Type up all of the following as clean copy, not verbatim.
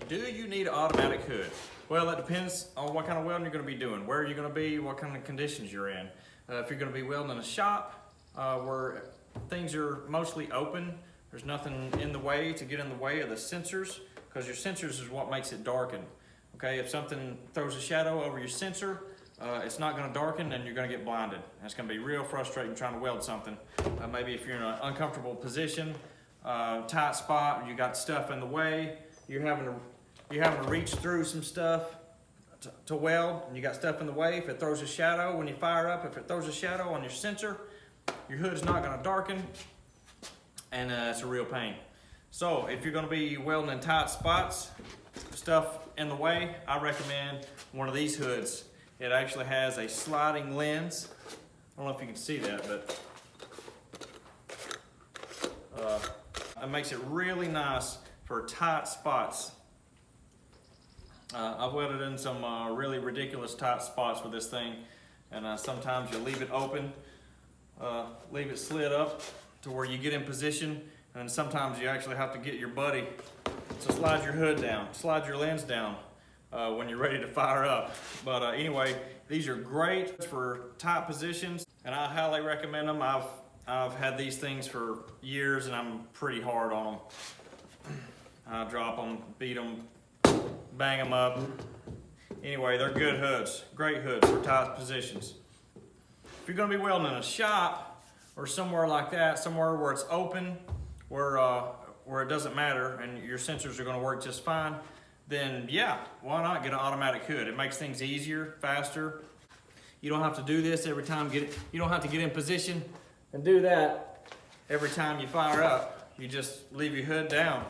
Do you need an automatic hood? Well, it depends on what kind of welding you're going to be doing, where you're going to be, what kind of conditions you're in. If you're going to be welding in a shop where things are mostly open, there's nothing in the way to get in the way of the sensors, because your sensors is what makes it darken. Okay, if something throws a shadow over your sensor, it's not going to darken and you're going to get blinded. And it's going to be real frustrating trying to weld something. Maybe if you're in an uncomfortable position, tight spot, you got stuff in the way, you're having to reach through some stuff to weld, and you got stuff in the way. If it throws a shadow when you fire up, if it throws a shadow on your sensor, your hood's not going to darken, and it's a real pain. So if you're going to be welding in tight spots, stuff in the way, I recommend one of these hoods. It actually has a sliding lens. I don't know if you can see that, but it makes it really nice for tight spots. I've welded in some really ridiculous tight spots with this thing, and sometimes you leave it open, leave it slid up to where you get in position, and sometimes you actually have to get your buddy to slide your hood down, slide your lens down when you're ready to fire up. But anyway, these are great for tight positions, and I highly recommend them. I've had these things for years, and I'm pretty hard on them. I drop them, beat them, bang them up. Anyway, they're good hoods, great hoods for tight positions. If you're going to be welding in a shop or somewhere like that, somewhere where it's open, where it doesn't matter and your sensors are going to work just fine, then yeah, why not get an automatic hood? It makes things easier, faster. You don't have to do this every time. You don't have to get in position and do that every time you fire up. You just leave your hood down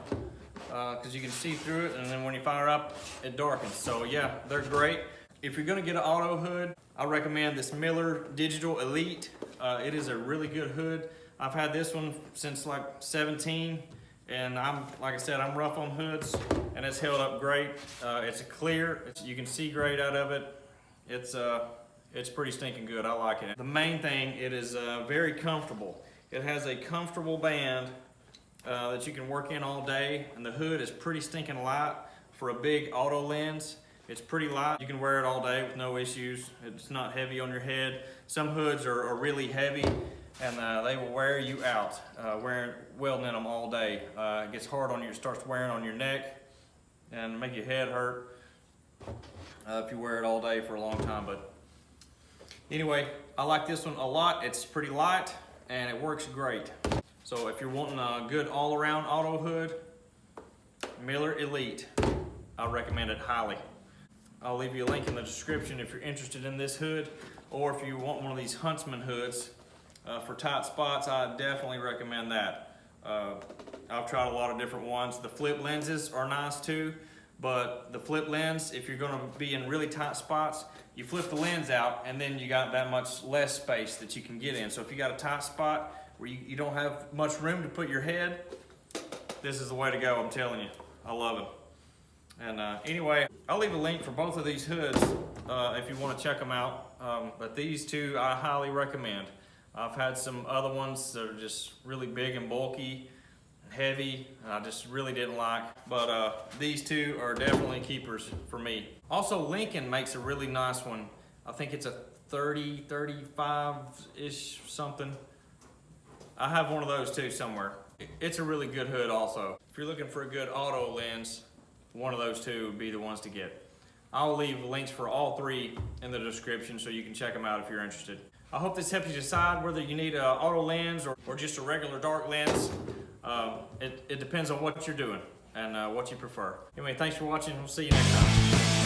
because you can see through it, and then when you fire up, it darkens. So yeah, they're great. If you're going to get an auto hood, I recommend this Miller Digital Elite. It is a really good hood. I've had this one since like 17, and like I said, I'm rough on hoods, and it's held up great. It's clear, you can see great out of it. It's pretty stinking good. I like it. The main thing, it is very comfortable. It has a comfortable band that you can work in all day, and the hood is pretty stinking light for a big auto lens. It's pretty light. You can wear it all day with no issues. It's not heavy on your head. Some hoods are really heavy, and they will wear you out welding in them all day. It gets hard on you, it starts wearing on your neck and make your head hurt if you wear it all day for a long time. But anyway, I like this one a lot. It's pretty light and it works great. So if you're wanting a good all-around auto hood, Miller Elite, I recommend it highly. I'll leave you a link in the description if you're interested in this hood, or if you want one of these Huntsman hoods for tight spots. I definitely recommend that. I've tried a lot of different ones. The flip lenses are nice too, but the flip lens, if you're going to be in really tight spots, you flip the lens out and then you got that much less space that you can get in. So if you got a tight spot where you don't have much room to put your head, this is the way to go, I'm telling you. I love it. And anyway, I'll leave a link for both of these hoods if you want to check them out. But these two I highly recommend. I've had some other ones that are just really big and bulky, heavy, and I just really didn't like. But these two are definitely keepers for me. Also, Lincoln makes a really nice one. I think it's a 30, 35-ish something. I have one of those too somewhere. It's a really good hood also. If you're looking for a good auto lens, one of those two would be the ones to get. I'll leave links for all three in the description so you can check them out if you're interested. I hope this helps you decide whether you need an auto lens or just a regular dark lens. It depends on what you're doing and what you prefer. Anyway, thanks for watching. We'll see you next time.